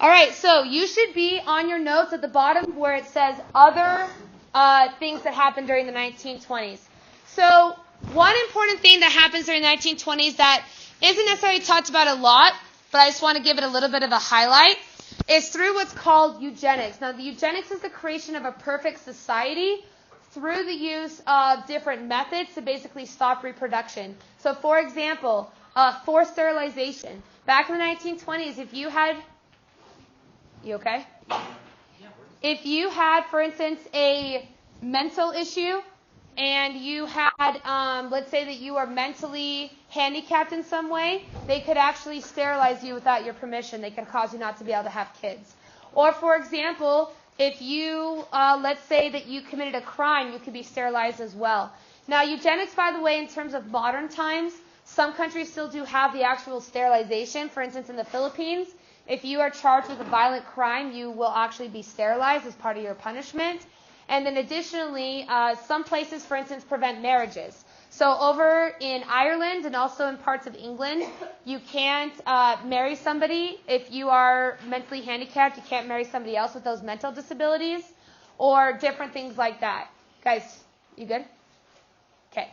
All right, so you should be on your notes at the bottom where it says other things that happened during the 1920s. So one important thing that happens during the 1920s that isn't necessarily talked about a lot, but I just want to give it a little bit of a highlight, is through what's called eugenics. Now, the eugenics is the creation of a perfect society through the use of different methods to basically stop reproduction. So, for example, forced sterilization. Back in the 1920s, if you had... You okay? If you had, for instance, a mental issue, and you had, let's say that you are mentally handicapped in some way, they could actually sterilize you without your permission. They can cause you not to be able to have kids. Or, for example, if you, let's say that you committed a crime, you could be sterilized as well. Now, eugenics, by the way, in terms of modern times, some countries still do have the actual sterilization. For instance, in the Philippines, if you are charged with a violent crime, you will actually be sterilized as part of your punishment. And then additionally, some places, for instance, prevent marriages. So over in Ireland and also in parts of England, you can't marry somebody if you are mentally handicapped. You can't marry somebody else with those mental disabilities or different things like that. Guys, you good? Okay.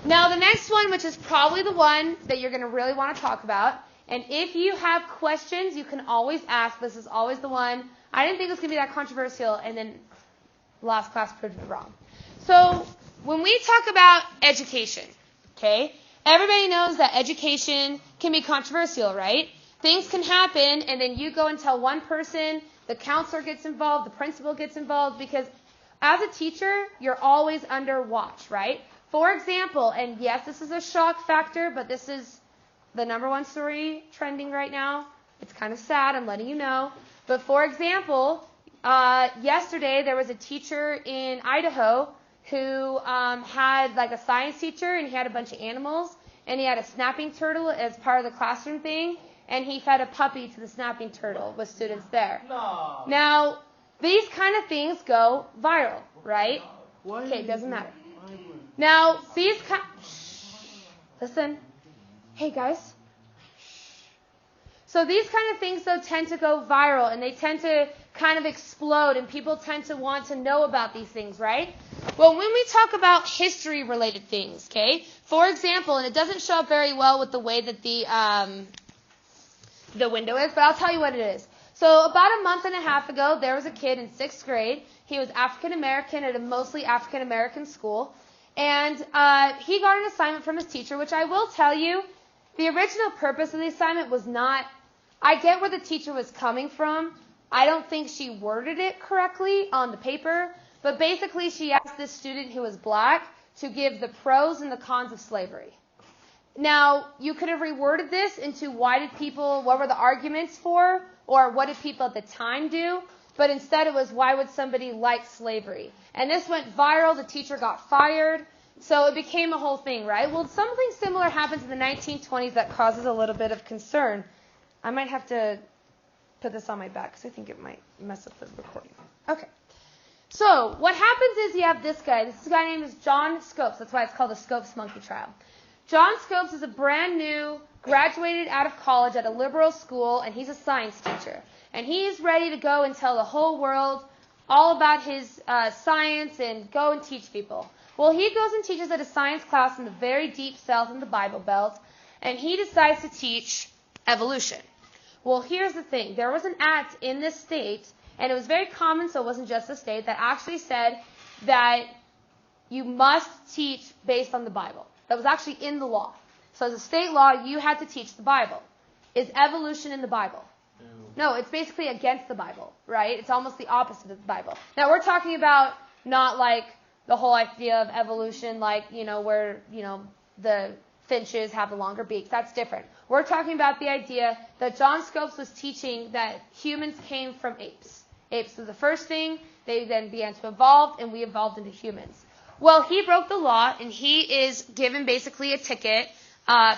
Now the next one, which is probably the one that you're going to really want to talk about, and if you have questions, you can always ask. This is always the one. I didn't think it was going to be that controversial, and then last class proved me wrong. So when we talk about education, okay, everybody knows that education can be controversial, right? Things can happen, and then you go and tell one person, the counselor gets involved, the principal gets involved, because as a teacher, you're always under watch, right? For example, and yes, this is a shock factor, but this is the number one story trending right now. It's kind of sad, I'm letting you know. But for example, yesterday there was a teacher in Idaho who had like a science teacher, and he had a bunch of animals, and he had a snapping turtle as part of the classroom thing, and he fed a puppy to the snapping turtle with students there. No. Now, these kind of things go viral, right? Okay, it doesn't matter. Now, these listen. Hey, guys. So these kind of things, though, tend to go viral, and they tend to kind of explode, and people tend to want to know about these things, right? Well, when we talk about history-related things, okay, for example, and it doesn't show up very well with the way that the window is, but I'll tell you what it is. So about a month and a half ago, there was a kid in 6th grade. He was African-American at a mostly African-American school, and he got an assignment from his teacher, which I will tell you, the original purpose of the assignment was not, I get where the teacher was coming from. I don't think she worded it correctly on the paper, but basically she asked this student who was black to give the pros and the cons of slavery. Now, you could have reworded this into what were the arguments for, or what did people at the time do, but instead it was, why would somebody like slavery? And this went viral, the teacher got fired, so it became a whole thing, right? Well, something similar happens in the 1920s that causes a little bit of concern. I might have to put this on my back because I think it might mess up the recording. Okay. So what happens is you have this guy. This guy named is John Scopes. That's why it's called the Scopes Monkey Trial. John Scopes is a brand new, graduated out of college at a liberal school, and he's a science teacher. And he's ready to go and tell the whole world all about his science and go and teach people. Well, he goes and teaches at a science class in the very deep south in the Bible Belt, and he decides to teach evolution. Well, here's the thing. There was an act in this state, and it was very common, so it wasn't just the state, that actually said that you must teach based on the Bible. That was actually in the law. So as a state law, you had to teach the Bible. Is evolution in the Bible? No, it's basically against the Bible, right? It's almost the opposite of the Bible. Now, we're talking about not like the whole idea of evolution, like, where, the finches have the longer beaks. That's different. We're talking about the idea that John Scopes was teaching that humans came from apes. Apes was the first thing. They then began to evolve, and we evolved into humans. Well, he broke the law, and he is given basically a ticket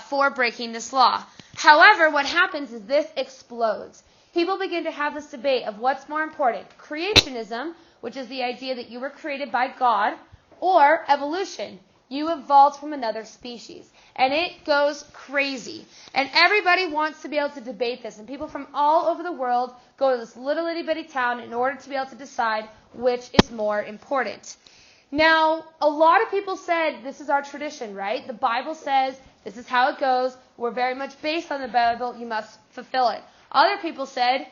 for breaking this law. However, what happens is this explodes. People begin to have this debate of what's more important, creationism, which is the idea that you were created by God, or evolution. You evolved from another species. And it goes crazy. And everybody wants to be able to debate this. And people from all over the world go to this little itty bitty town in order to be able to decide which is more important. Now, a lot of people said this is our tradition, right? The Bible says this is how it goes. We're very much based on the Bible. You must fulfill it. Other people said,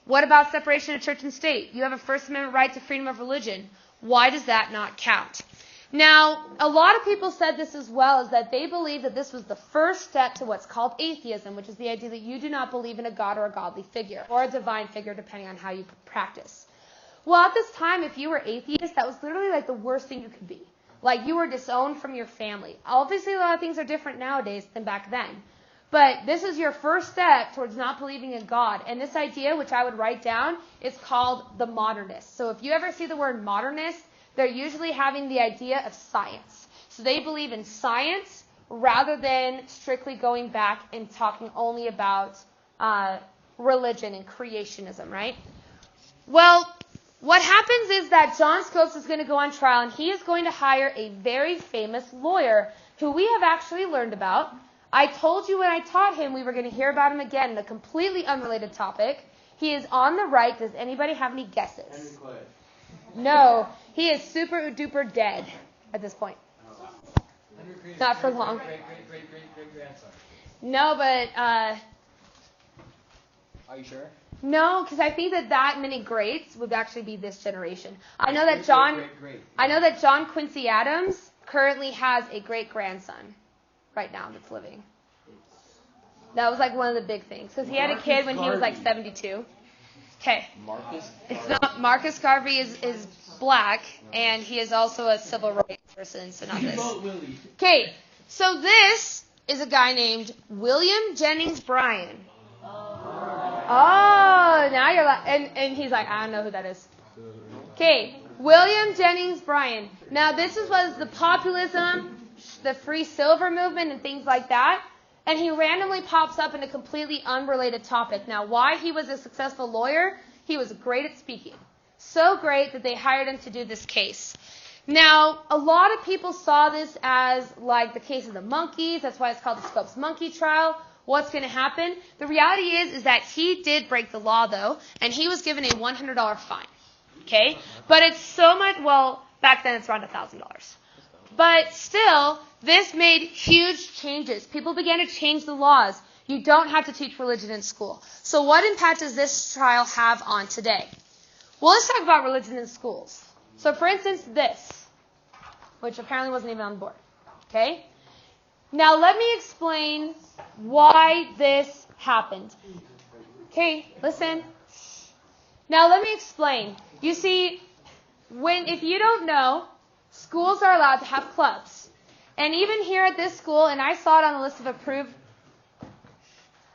what about separation of church and state? You have a First Amendment right to freedom of religion. Why does that not count? Now, a lot of people said this as well, is that they believe that this was the first step to what's called atheism, which is the idea that you do not believe in a God or a godly figure, or a divine figure, depending on how you practice. Well, at this time, if you were atheist, that was literally like the worst thing you could be. Like, you were disowned from your family. Obviously, a lot of things are different nowadays than back then. But this is your first step towards not believing in God. And this idea, which I would write down, is called the modernist. So if you ever see the word modernist, they're usually having the idea of science. So they believe in science rather than strictly going back and talking only about religion and creationism, right? Well, what happens is that John Scopes is going to go on trial, and he is going to hire a very famous lawyer who we have actually learned about. I told you when I taught him we were going to hear about him again in a completely unrelated topic. He is on the right. Does anybody have any guesses? Henry Clay. No, he is super duper dead at this point. Not for long. Great grandson. No, but are you sure? No, because I think that many greats would actually be this generation. I know that John Quincy Adams currently has a great grandson right now that's living. That was like one of the big things because he had a kid when he was like 72. Okay. Marcus Garvey is black, and he is also a civil rights person, so not this. Okay, so this is a guy named William Jennings Bryan. Oh, now you're like, and he's like, I don't know who that is. Okay, William Jennings Bryan. Now this was the populism, the free silver movement, and things like that. And he randomly pops up in a completely unrelated topic. Now, why he was a successful lawyer? He was great at speaking. So great that they hired him to do this case. Now, a lot of people saw this as like the case of the monkeys. That's why it's called the Scopes monkey trial. What's going to happen? The reality is that he did break the law, though, and he was given a $100 fine. Okay? But it's so much, well, back then it's around $1,000. But still, this made huge changes. People began to change the laws. You don't have to teach religion in school. So what impact does this trial have on today? Well, let's talk about religion in schools. So for instance, this, which apparently wasn't even on the board. Okay? Now let me explain why this happened. Okay, listen. Now let me explain. You see, if you don't know, schools are allowed to have clubs. And even here at this school, and I saw it on the list of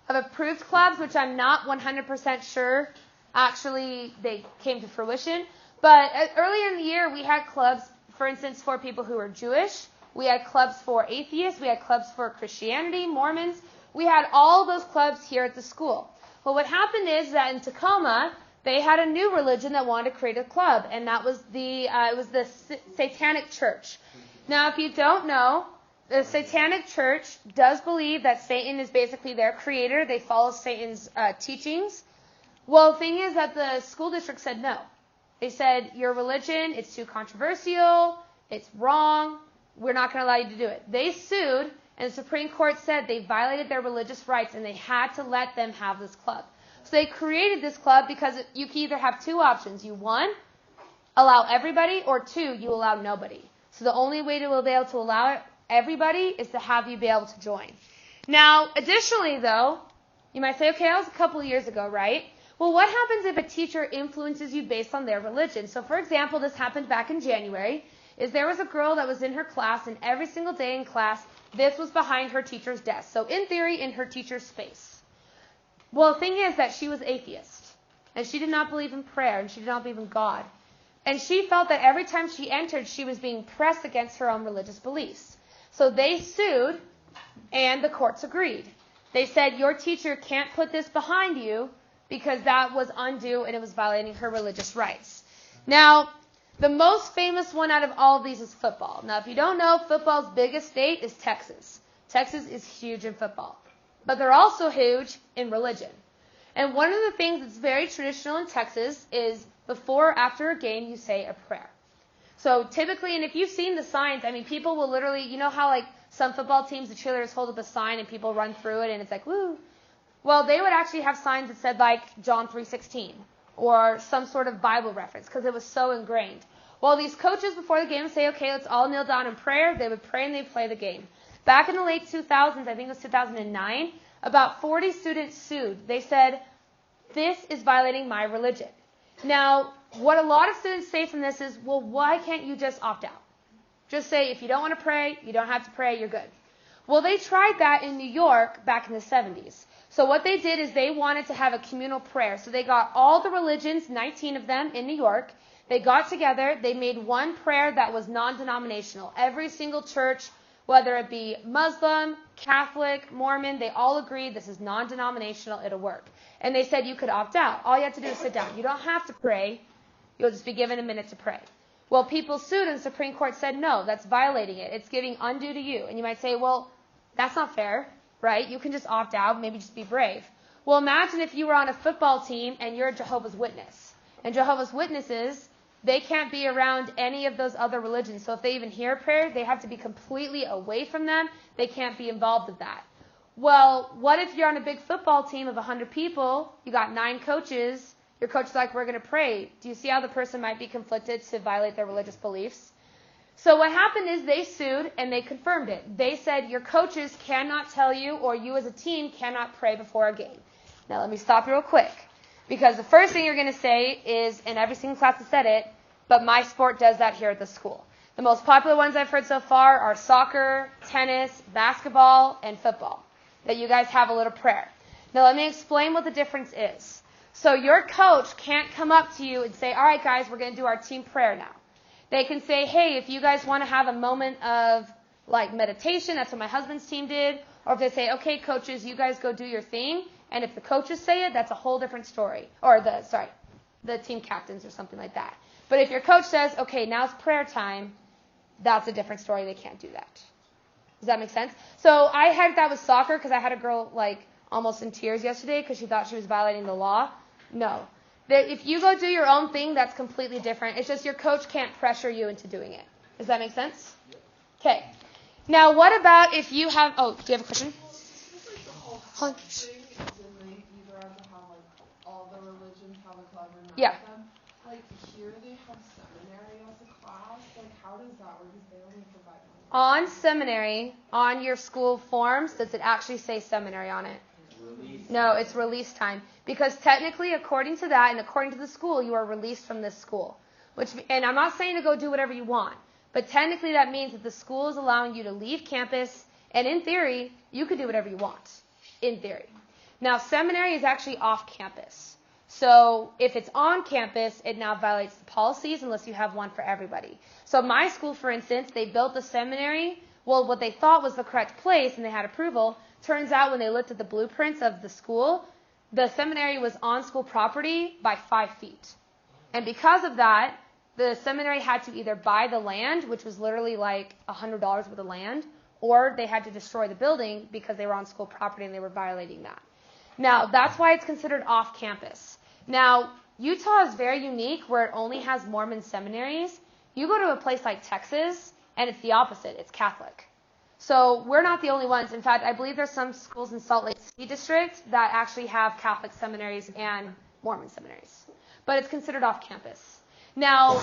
approved clubs, which I'm not 100% sure actually they came to fruition. But earlier in the year, we had clubs, for instance, for people who are Jewish. We had clubs for atheists. We had clubs for Christianity, Mormons. We had all those clubs here at the school. Well, what happened is that in Tacoma, they had a new religion that wanted to create a club, and that was the Satanic Church. Now, if you don't know, the Satanic Church does believe that Satan is basically their creator. They follow Satan's teachings. Well, the thing is that the school district said no. They said, your religion, it's too controversial, it's wrong, we're not going to allow you to do it. They sued, and the Supreme Court said they violated their religious rights, and they had to let them have this club. So they created this club because you can either have two options. You, one, allow everybody, or two, you allow nobody. So the only way to be able to allow everybody is to have you be able to join. Now, additionally, though, you might say, okay, that was a couple of years ago, right? Well, what happens if a teacher influences you based on their religion? So, for example, this happened back in January, is there was a girl that was in her class, and every single day in class, this was behind her teacher's desk. So, in theory, in her teacher's space. Well, the thing is that she was atheist, and she did not believe in prayer, and she did not believe in God. And she felt that every time she entered, she was being pressed against her own religious beliefs. So they sued, and the courts agreed. They said, your teacher can't put this behind you because that was undue and it was violating her religious rights. Now, The most famous one out of all of these is football. Now, if you don't know, football's biggest state is Texas. Texas is huge in football. But they're also huge in religion. And one of the things that's very traditional in Texas is before or after a game, you say a prayer. So typically, and if you've seen the signs, I mean, people will literally, you know how like some football teams, the cheerleaders hold up a sign and people run through it and it's like, woo. Well, they would actually have signs that said like John 3:16 or some sort of Bible reference because it was so ingrained. Well, these coaches before the game say, okay, let's all kneel down in prayer. They would pray and they'd play the game. Back in the late 2000s, I think it was 2009, about 40 students sued. They said, this is violating my religion. Now, what a lot of students say from this is, well, why can't you just opt out? Just say, if you don't want to pray, you don't have to pray, you're good. Well, they tried that in New York back in the 70s. So what they did is they wanted to have a communal prayer. So they got all the religions, 19 of them in New York. They got together. They made one prayer that was non-denominational. Every single church, whether it be Muslim, Catholic, Mormon, they all agreed this is non-denominational, it'll work. And they said you could opt out. All you have to do is sit down. You don't have to pray. You'll just be given a minute to pray. Well, people sued and the Supreme Court said, no, that's violating it. It's giving undue to you. And you might say, well, that's not fair, right? You can just opt out, maybe just be brave. Well, imagine if you were on a football team and you're a Jehovah's Witness. And Jehovah's Witnesses, they can't be around any of those other religions. So if they even hear prayer, they have to be completely away from them. They can't be involved with that. Well, what if you're on a big football team of 100 people, you got 9 coaches, your coach is like, we're going to pray. Do you see how the person might be conflicted to violate their religious beliefs? So what happened is they sued and they confirmed it. They said your coaches cannot tell you or you as a team cannot pray before a game. Now let me stop you real quick. Because the first thing you're going to say is, and every single class has said it, but my sport does that here at the school. The most popular ones I've heard so far are soccer, tennis, basketball, and football. That you guys have a little prayer. Now let me explain what the difference is. So your coach can't come up to you and say, all right guys, we're going to do our team prayer now. They can say, hey, if you guys want to have a moment of like meditation, that's what my husband's team did. Or if they say, okay coaches, you guys go do your thing. And if the coaches say it, that's a whole different story. Or the team captains or something like that. But if your coach says, okay, now it's prayer time, that's a different story. They can't do that. Does that make sense? So I had that with soccer because I had a girl like almost in tears yesterday because she thought she was violating the law. No. If you go do your own thing, that's completely different. It's just your coach can't pressure you into doing it. Does that make sense? Okay. Now what about if you have, do you have a question? Yeah. Like here they have seminary as a class. Like how does that work? Because they only provide money. On seminary, on your school forms, does it actually say seminary on it? No, it's release time. Because technically, according to that and according to the school, you are released from this school. And I'm not saying to go do whatever you want, but technically that means that the school is allowing you to leave campus, and in theory, you could do whatever you want. In theory. Now, seminary is actually off campus. So if it's on campus, it now violates the policies unless you have one for everybody. So my school, for instance, they built the seminary, well, what they thought was the correct place, and they had approval. Turns out when they looked at the blueprints of the school, the seminary was on school property by 5 feet. And because of that, the seminary had to either buy the land, which was literally like $100 worth of land, or they had to destroy the building because they were on school property and they were violating that. Now, that's why it's considered off campus. Now, Utah is very unique where it only has Mormon seminaries. You go to a place like Texas, and it's the opposite. It's Catholic. So we're not the only ones. In fact, I believe there's some schools in Salt Lake City district that actually have Catholic seminaries and Mormon seminaries. But it's considered off campus. Now,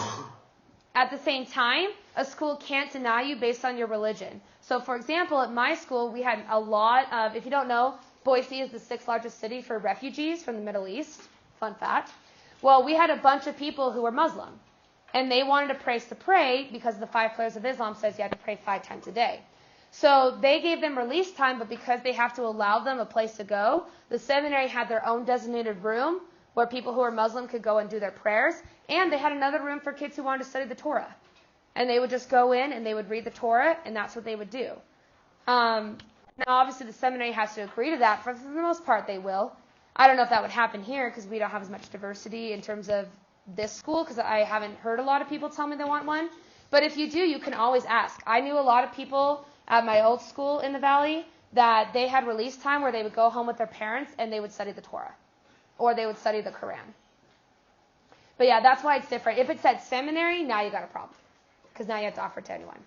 at the same time, a school can't deny you based on your religion. So, for example, at my school, we had a lot of, if you don't know, Boise is the 6th largest city for refugees from the Middle East. Fun fact. Well, we had a bunch of people who were Muslim. And they wanted a place to pray because the 5 pillars of Islam says you have to pray 5 times a day. So they gave them release time, but because they have to allow them a place to go, the seminary had their own designated room where people who were Muslim could go and do their prayers. And they had another room for kids who wanted to study the Torah. And they would just go in and they would read the Torah, and that's what they would do. Now, obviously, the seminary has to agree to that. For the most part, they will. I don't know if that would happen here because we don't have as much diversity in terms of this school because I haven't heard a lot of people tell me they want one. But if you do, you can always ask. I knew a lot of people at my old school in the Valley that they had release time where they would go home with their parents and they would study the Torah. Or they would study the Quran. But yeah, that's why it's different. If it said seminary, now you got a problem. Because now you have to offer it to anyone.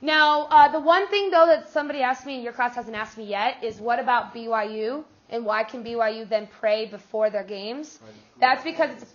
Now, the one thing, though, that somebody asked me, and your class hasn't asked me yet, is what about BYU? And why can BYU then pray before their games? That's because it's...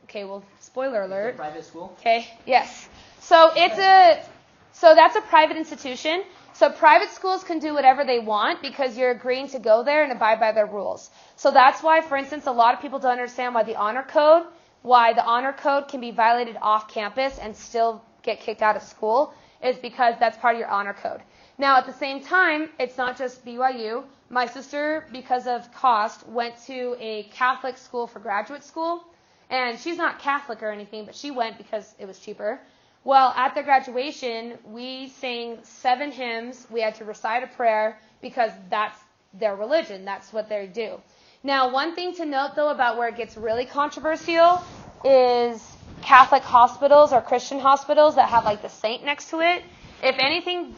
Okay, well, spoiler alert. It's a private school? Okay, yes. So that's a private institution. So private schools can do whatever they want because you're agreeing to go there and abide by their rules. So that's why, for instance, a lot of people don't understand why the honor code can be violated off campus and still get kicked out of school, is because that's part of your honor code. Now, at the same time, it's not just BYU. My sister, because of cost, went to a Catholic school for graduate school. And she's not Catholic or anything, but she went because it was cheaper. Well, at their graduation, we sang 7 hymns. We had to recite a prayer because that's their religion. That's what they do. Now, one thing to note, though, about where it gets really controversial is Catholic hospitals or Christian hospitals that have, like, the saint next to it. If anything,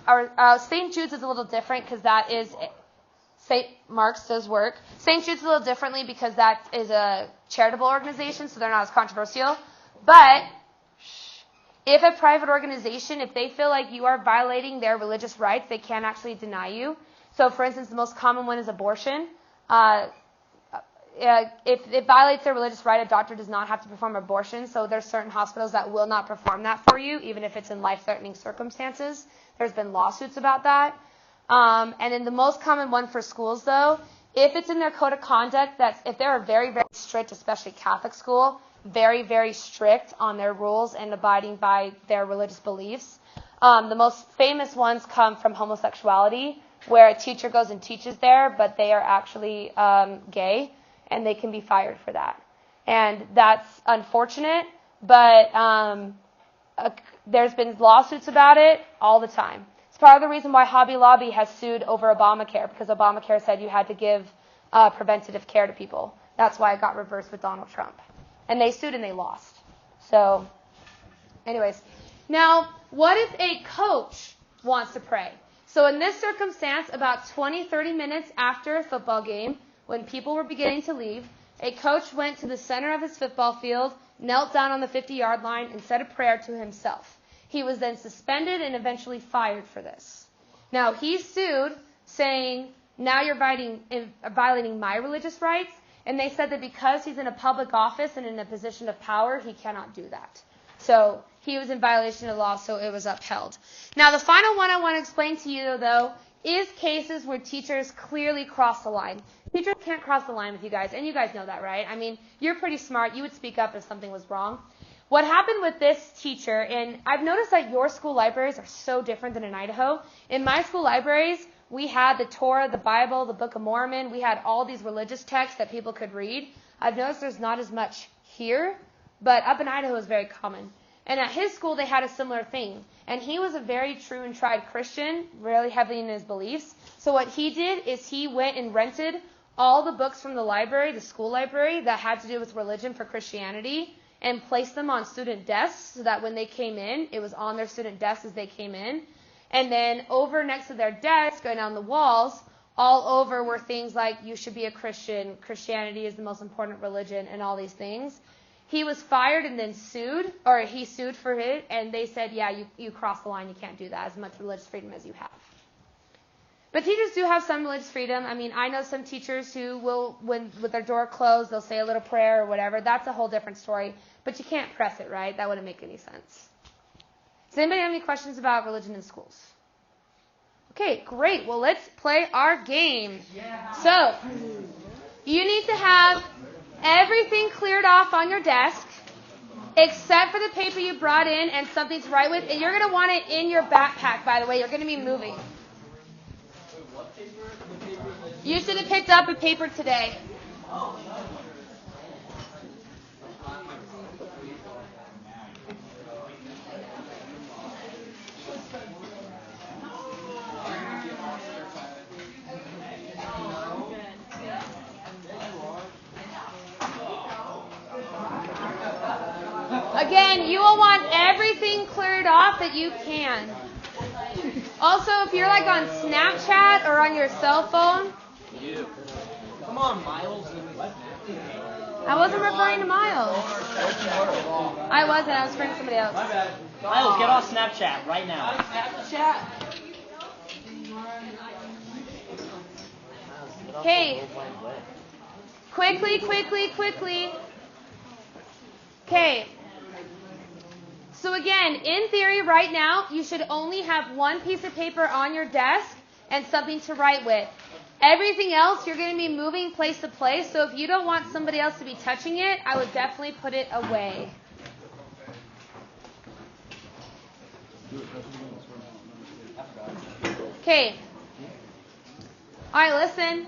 St. Jude's is a little different because that is... St. Mark's does work. St. Jude's a little differently because that is a charitable organization, so they're not as controversial. But if a private organization, if they feel like you are violating their religious rights, they can actually deny you. So, for instance, the most common one is abortion. If it violates their religious right, a doctor does not have to perform abortion. So there's certain hospitals that will not perform that for you, even if it's in life-threatening circumstances. There's been lawsuits about that. And then the most common one for schools, though, if it's in their code of conduct, if they're very, very strict, especially Catholic school, very, very strict on their rules and abiding by their religious beliefs. The most famous ones come from homosexuality, where a teacher goes and teaches there, but they are actually gay, and they can be fired for that. And that's unfortunate, but there's been lawsuits about it all the time. It's part of the reason why Hobby Lobby has sued over Obamacare, because Obamacare said you had to give preventative care to people. That's why it got reversed with Donald Trump. And they sued and they lost. So, anyways. Now, what if a coach wants to pray? So in this circumstance, about 20, 30 minutes after a football game, when people were beginning to leave, a coach went to the center of his football field, knelt down on the 50-yard line, and said a prayer to himself. He was then suspended and eventually fired for this. Now, he sued, saying, now you're violating my religious rights. And they said that because he's in a public office and in a position of power, he cannot do that. So he was in violation of law, so it was upheld. Now, the final one I want to explain to you, though, is cases where teachers clearly cross the line. Teachers can't cross the line with you guys, and you guys know that, right? I mean, you're pretty smart. You would speak up if something was wrong. What happened with this teacher, and I've noticed that your school libraries are so different than in Idaho. In my school libraries, we had the Torah, the Bible, the Book of Mormon. We had all these religious texts that people could read. I've noticed there's not as much here, but up in Idaho is very common. And at his school, they had a similar thing. And he was a very true and tried Christian, really heavy in his beliefs. So what he did is he went and rented all the books from the library, the school library, that had to do with religion for Christianity, and placed them on student desks so that when they came in, it was on their student desks as they came in. And then over next to their desk, going down the walls, all over were things like, you should be a Christian, Christianity is the most important religion, and all these things. He was fired and then sued, or he sued for it, and they said, yeah, you crossed the line, you can't do that, as much religious freedom as you have. But teachers do have some religious freedom. I mean, I know some teachers who will, when with their door closed, they'll say a little prayer or whatever. That's a whole different story. But you can't press it, right? That wouldn't make any sense. Does anybody have any questions about religion in schools? Okay, great. Well, let's play our game. Yeah. So, you need to have everything cleared off on your desk, except for the paper you brought in and something to write with. And you're going to want it in your backpack, by the way. You're going to be moving. You should have picked up a paper today. Again, you will want everything cleared off that you can. Also, if you're like on Snapchat or on your cell phone. Come on, Miles. I wasn't referring to Miles. I wasn't. I was referring to somebody else. My bad. Miles, get off Snapchat right now. Snapchat. Okay. Quickly. Okay. So again, in theory right now, you should only have one piece of paper on your desk and something to write with. Everything else, you're going to be moving place to place, so if you don't want somebody else to be touching it, I would definitely put it away. Okay. All right, listen.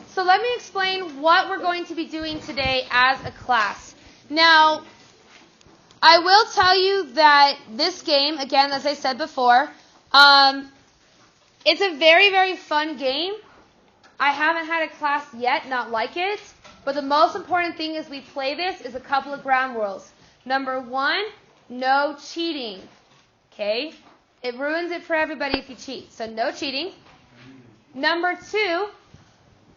So let me explain what we're going to be doing today as a class. Now, I will tell you that this game, again, as I said before, it's a very, very fun game. I haven't had a class yet not like it, but the most important thing as we play this is a couple of ground rules. Number 1, no cheating. Okay? It ruins it for everybody if you cheat, so no cheating. Number 2,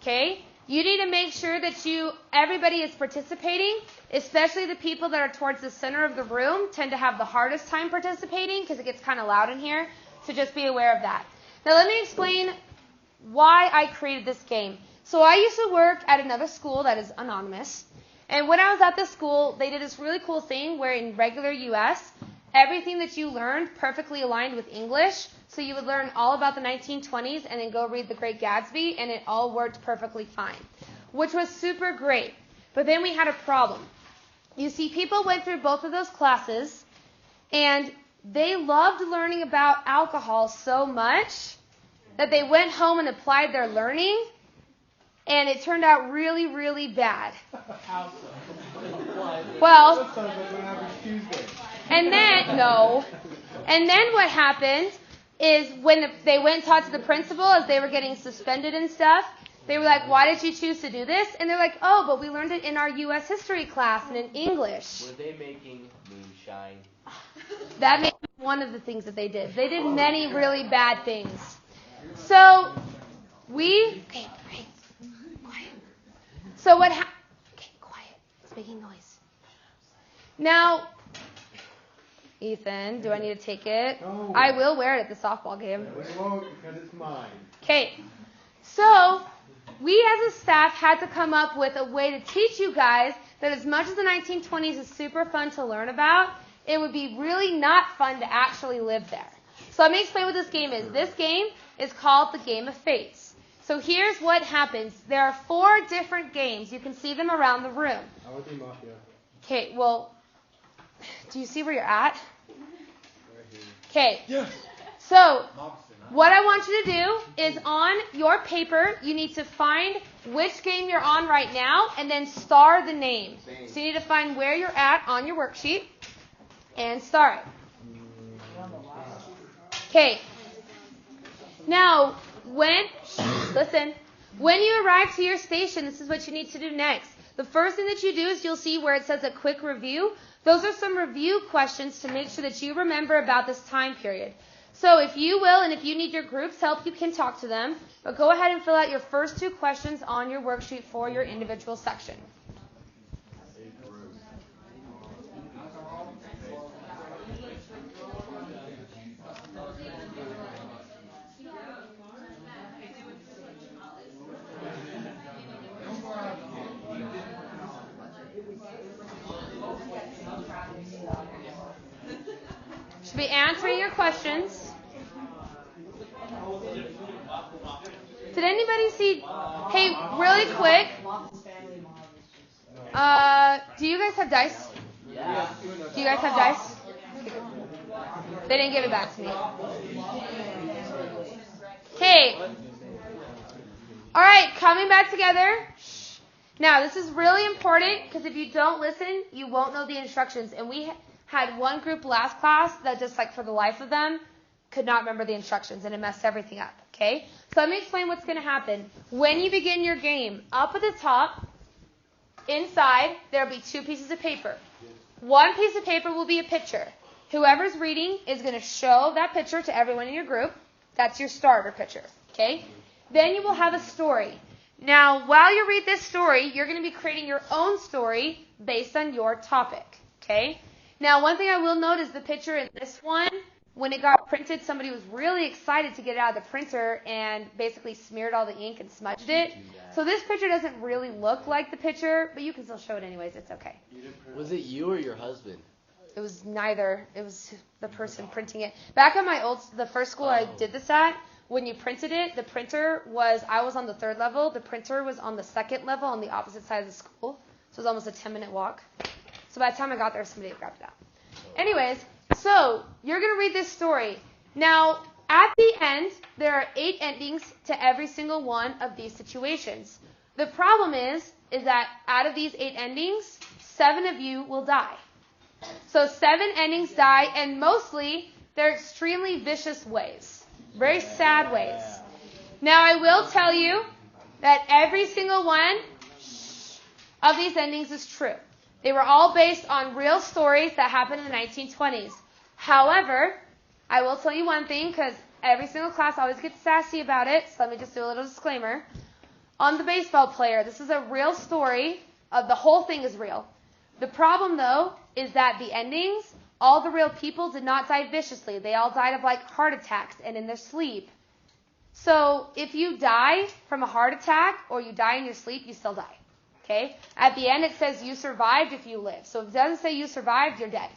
okay, you need to make sure that everybody is participating, especially the people that are towards the center of the room tend to have the hardest time participating because it gets kind of loud in here, so just be aware of that. Now let me explain why I created this game. So I used to work at another school that is anonymous, and when I was at this school, they did this really cool thing where in regular US, everything that you learned perfectly aligned with English. So you would learn all about the 1920s and then go read The Great Gatsby, and it all worked perfectly fine, which was super great. But then we had a problem. You see, people went through both of those classes, and they loved learning about alcohol so much that they went home and applied their learning, and it turned out really, really bad. Well, and then what happened is when they went and talked to the principal as they were getting suspended and stuff, they were like, why did you choose to do this? And they're like, oh, but we learned it in our U.S. history class and in English. Were they making moonshine? That may be one of the things that they did. They did many really bad things. So okay, great. Quiet. So what happened? Okay, quiet. It's making noise. Now, Ethan, do I need to take it? No. I will wear it at the softball game. No, you won't, because it's mine. Okay. So, we as a staff had to come up with a way to teach you guys that as much as the 1920s is super fun to learn about, it would be really not fun to actually live there. So let me explain what this game is. This game is called the Game of Fates. So here's what happens. There are 4 different games. You can see them around the room. I would be Mafia. Okay, well, do you see where you're at? Okay. Yes. So, what I want you to do is on your paper, you need to find which game you're on right now and then star the name. So you need to find where you're at on your worksheet and star it. Okay. Now, when you arrive to your station, this is what you need to do next. The first thing that you do is you'll see where it says a quick review. Those are some review questions to make sure that you remember about this time period. So if you will, and if you need your group's help, you can talk to them. But go ahead and fill out your first 2 questions on your worksheet for your individual section. Should be answering your questions. Did anybody see? Hey, really quick. Do you guys have dice? Yeah. Do you guys have dice? They didn't give it back to me. Okay. All right, coming back together. Now, this is really important because if you don't listen, you won't know the instructions. And we had one group last class that just like for the life of them could not remember the instructions and it messed everything up. Okay? So let me explain what's going to happen. When you begin your game, up at the top, inside, there will be 2 pieces of paper. one piece of paper will be a picture. Whoever's reading is going to show that picture to everyone in your group. That's your starter picture. Okay? Then you will have a story. Now, while you read this story, you're going to be creating your own story based on your topic. Okay? Now, one thing I will note is the picture in this one, when it got printed, somebody was really excited to get it out of the printer and basically smeared all the ink and smudged it. So this picture doesn't really look like the picture, but you can still show it anyways. It's okay. Was it you or your husband? It was neither. It was the person printing it. Back at the first school I did this at, when you printed it, the printer I was on the 3rd level. The printer was on the 2nd level on the opposite side of the school. So it was almost a 10-minute walk. So by the time I got there, somebody had grabbed it out. Anyways, so you're going to read this story. Now, at the end, there are 8 endings to every single one of these situations. The problem is that out of these 8 endings, 7 of you will die. So 7 endings die, and mostly they're extremely vicious ways. Very sad ways. Now, I will tell you that every single one of these endings is true. They were all based on real stories that happened in the 1920s. However, I will tell you one thing, because every single class always gets sassy about it, so let me just do a little disclaimer. On the baseball player, this is a real story. The whole thing is real. The problem, though, is that the endings, all the real people did not die viciously. They all died of heart attacks and in their sleep. So if you die from a heart attack or you die in your sleep, you still die. Okay? At the end, it says you survived if you live. So if it doesn't say you survived, you're dead.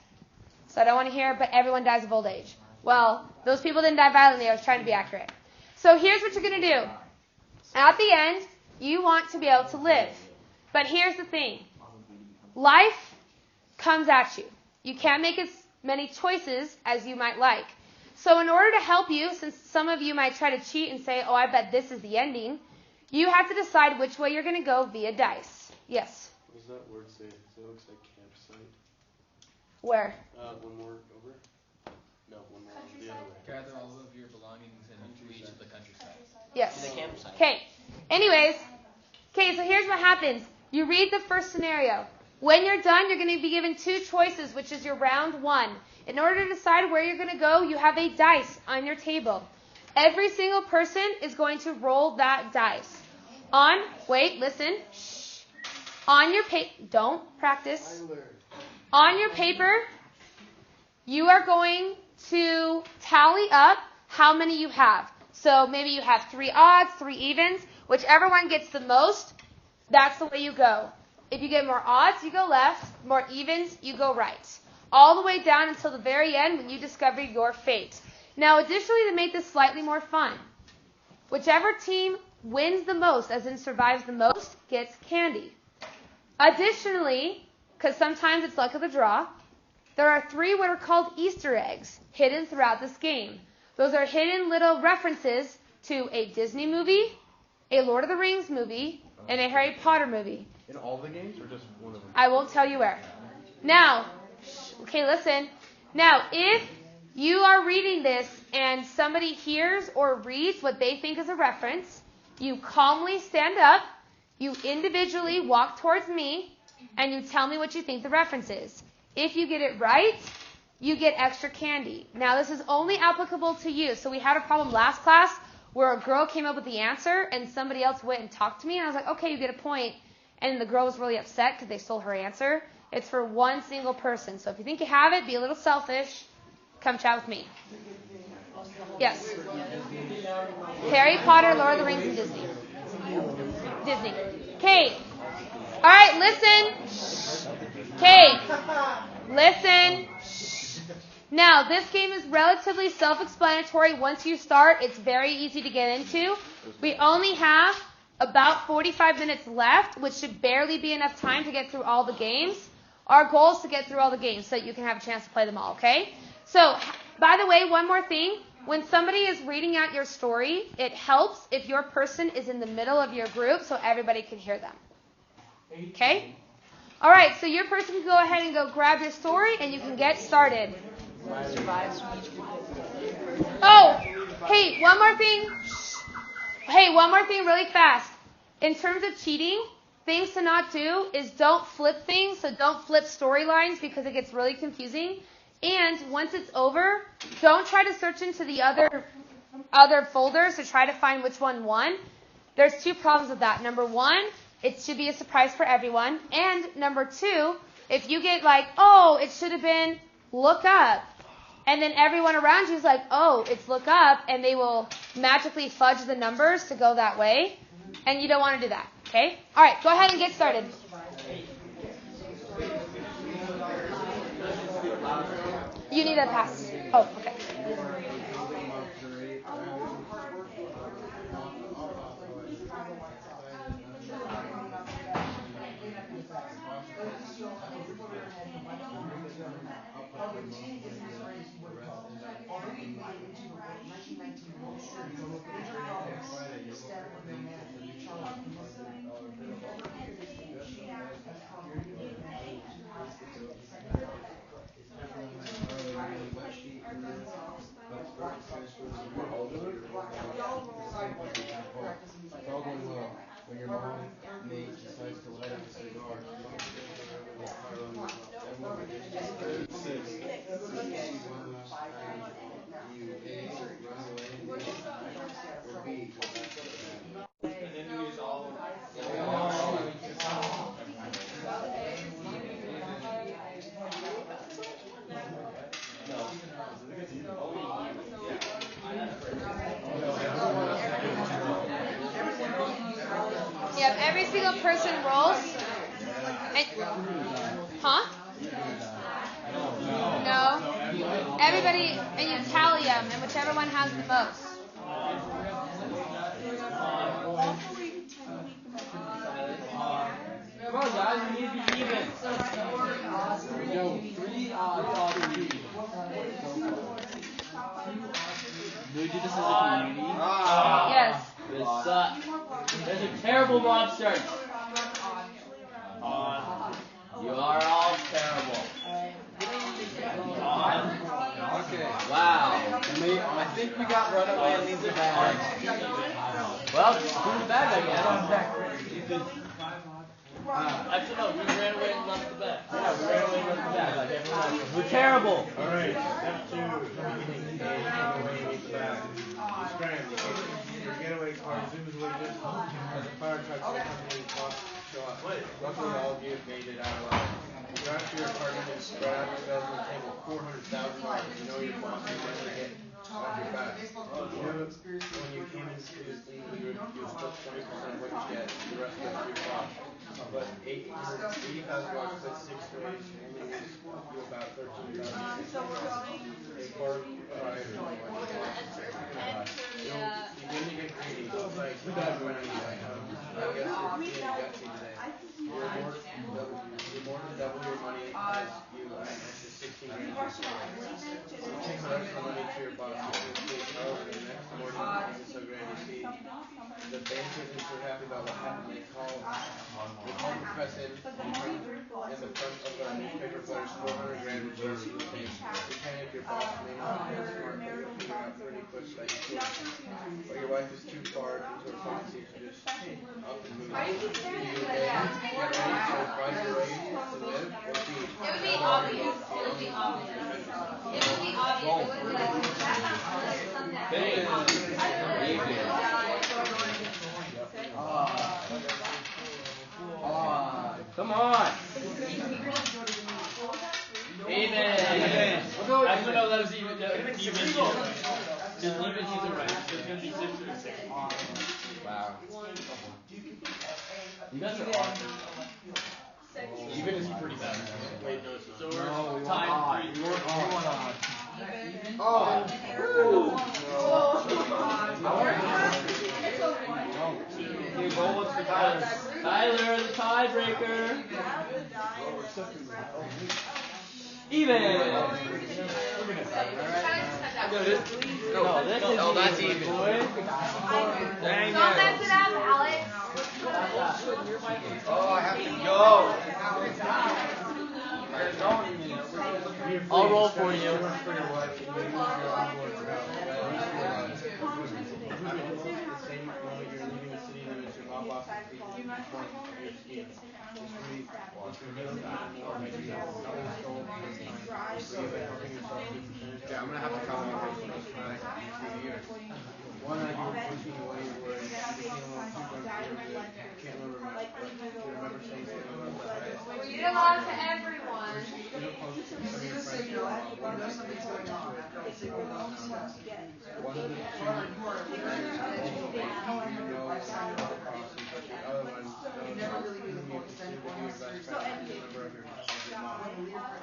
So I don't want to hear, but everyone dies of old age. Well, those people didn't die violently. I was trying to be accurate. So here's what you're going to do. At the end, you want to be able to live. But here's the thing. Life comes at you. You can't make as many choices as you might like. So in order to help you, since some of you might try to cheat and say, oh, I bet this is the ending, you have to decide which way you're going to go via dice. Yes? What does that word say? It looks like campsite. Where? One more over. No, one more over the other way. Gather all of your belongings and flee to the countryside. Yes. The campsite. Okay. Anyways, so here's what happens. You read the first scenario. When you're done, you're going to be given 2 choices, which is your round 1. In order to decide where you're going to go, you have a dice on your table. Every single person is going to roll that dice. Listen. Shh. On your paper, don't practice. On your paper, you are going to tally up how many you have. So maybe you have 3 odds, 3 evens. Whichever one gets the most, that's the way you go. If you get more odds, you go left. More evens, you go right. All the way down until the very end when you discover your fate. Now, additionally, to make this slightly more fun, whichever team wins the most, as in survives the most, gets candy. Additionally, because sometimes it's luck of the draw, there are 3 what are called Easter eggs hidden throughout this game. Those are hidden little references to a Disney movie, a Lord of the Rings movie, and a Harry Potter movie. In all the games or just one of them? I won't tell you where. Now, listen. Now, if you are reading this and somebody hears or reads what they think is a reference, you calmly stand up, you individually walk towards me, and you tell me what you think the reference is. If you get it right, you get extra candy. Now, this is only applicable to you. So we had a problem last class where a girl came up with the answer and somebody else went and talked to me, and I was like, okay, you get a point. And the girl was really upset because they stole her answer. It's for one single person. So if you think you have it, be a little selfish. Come chat with me. Yes. Harry Potter, Lord of the Rings, and Disney. Disney. Okay. All right, listen. Okay. Listen. Now, this game is relatively self-explanatory. Once you start, it's very easy to get into. We only have about 45 minutes left, which should barely be enough time to get through all the games. Our goal is to get through all the games so that you can have a chance to play them all, okay? So, by the way, one more thing. When somebody is reading out your story, it helps if your person is in the middle of your group so everybody can hear them. Okay? All right, so your person can go ahead and go grab your story and you can get started. Oh, hey, one more thing. Hey, one more thing really fast. In terms of cheating, things to not do is don't flip things. So don't flip storylines because it gets really confusing. And once it's over, don't try to search into the other folders to try to find which one won. There's two problems with that. Number one, it should be a surprise for everyone. And number two, if you get like, oh, it should have been look up. And then everyone around you is like, oh, it's look up. And they will magically fudge the numbers to go that way. And you don't want to do that. Okay? All right, go ahead and get started. You need a pass. Oh, okay. When your mom, Nate, decides to light up a cigar, Yep, every single person rolls. And, huh? No. Everybody, and you tally them, and whichever one has the most. Come on, guys, we need to be even. Do we do this as a community? Yes. This sucks. There's a terrible monster. You are all terrible. Okay. Wow. I think we got runaway and leaves a bag. Well, who's the bad guy again? Actually, no, we ran away and left the bag. Yeah, we ran away and left the bag. Like everyone else. We're terrible. All right, step 2. Your getaway car zooms away just as a fire truck comes in and pops shot. Luckily, all of you made it out alive. You drive to your apartment and spread out yourselves on the table $400,000. You know your boss is going to hit off your back. You knew when you came into you would split 20% of what you get, the rest goes to your boss. But $80,000 split 6 ways only leaves you about $13,000. A car ride or you didn't get greedy. Like, we got money. I guess you're feeling gutsy today. You're more than double your money as you an extra $16,000. You take the rest of the money to your boss. However, the next morning isn't so great. You see, the bank isn't so happy about what happened. They call the press in the front of the newspaper flyers $400,000 which is you the bank. You panic your boss may not be smart, but you'll figure out pretty quick that you could. But your wife is too far into her fantasy to just up and move. Do you get ready to find your way to live or be? It would be obvious. It would be obvious. It would be obvious. It would be Come on. Even. Actually, no, that was even. Just even either right. So it's going to be 6 or 6. Wow. You guys are awesome. Even is pretty bad. Wait, no, so we're tied 3. Oh. Tyler, the tiebreaker. Even. No, that's even. Dang Don't mess it up, Alex. Oh, I have to go. I'll roll for you. Yeah, I'm gonna have to call you for 2 years. One night you were pushing away where you can't remember saying something about that. Read aloud to everyone. One of the two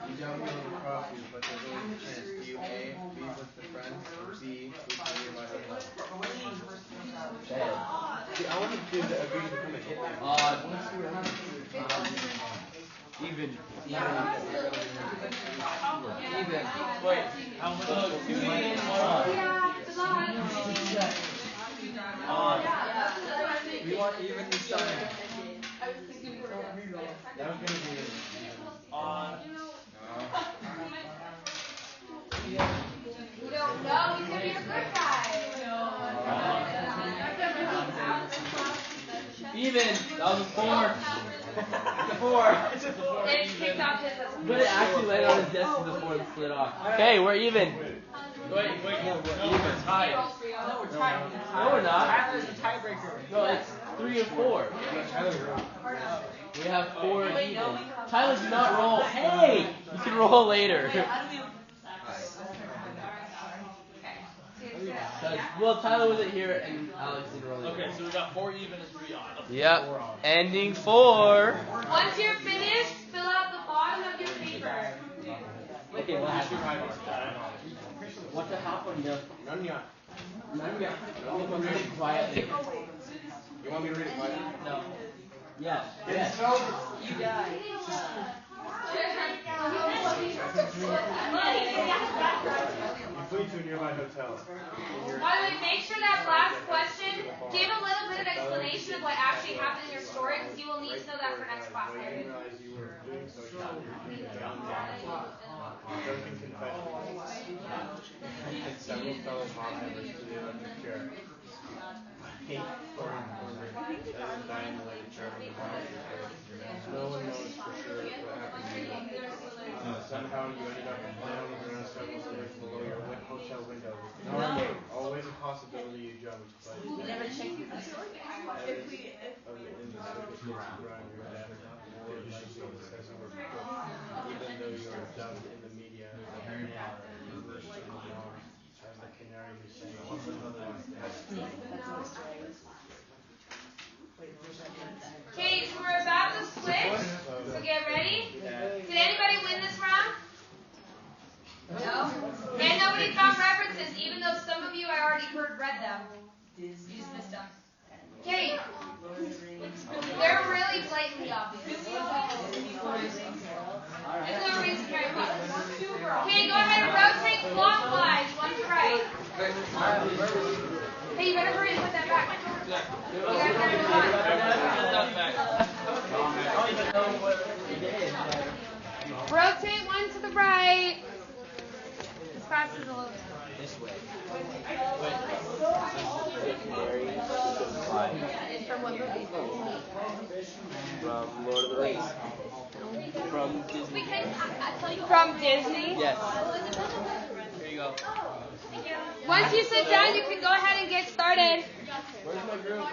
you don't know the crosses, but there's always a chance. Do you A, be with the friends, or B, with the nearby hotel? See, I want to do the agree to become a hitman. Even. Wait, how much? 2 and 1. We want even this time. That was going to be You don't know. He's gonna be a good guy. Even. That was a 4. It's a 4. It's a 4. It kicked off his. But it actually landed on his desk before it split off. Okay, we're even. Wait, no, we're tied. No, we're tied. No, we're not. Tyler's a tiebreaker. No, it's 3 and 4. We have 4 even. Tyler, do not roll. Hey! You can roll later. Well, Tyler wasn't here and Alex didn't roll. Okay, so we got 4 even and 3 on. Yep. Ending 4. Once you're finished, fill out the bottom of your paper. Okay, what happened? What happened? Nanya. Read it quietly. You want me to read it quietly? No. Yes. Yes. You flee to a nearby hotel. By the way, make sure that last question, give a little bit of explanation of what actually happened in your story, because you will need to know that for next class. When you realize you were doing so, you drunken confession. And several fellow hot members to the electric chair. Hate pouring over. Doesn't die in the late chair when the boss is there. No one knows for sure what happened to you. Somehow you ended up down the ground several stairs below your hotel window. Always a possibility you jumped, but we never checked your circus run, your dad or not more likely says you were cooked, even though you were dubbed in the media as the canary who sang. Okay, so we're about to switch, so get ready. Did anybody win this round? No? And nobody found references, even though some of you I already read them. You just missed them. Okay. They're really blatantly obvious. There's no reason very much. Okay, go ahead and rotate clockwise, one to right. Hey, you better hurry and put that back. You guys better rotate one to the right. This class is a little. This way. From what movie? From Lord of the Rings. From Disney. From Disney? Yes. Here you go. Once you sit down, you can go ahead and get started. Where's my group?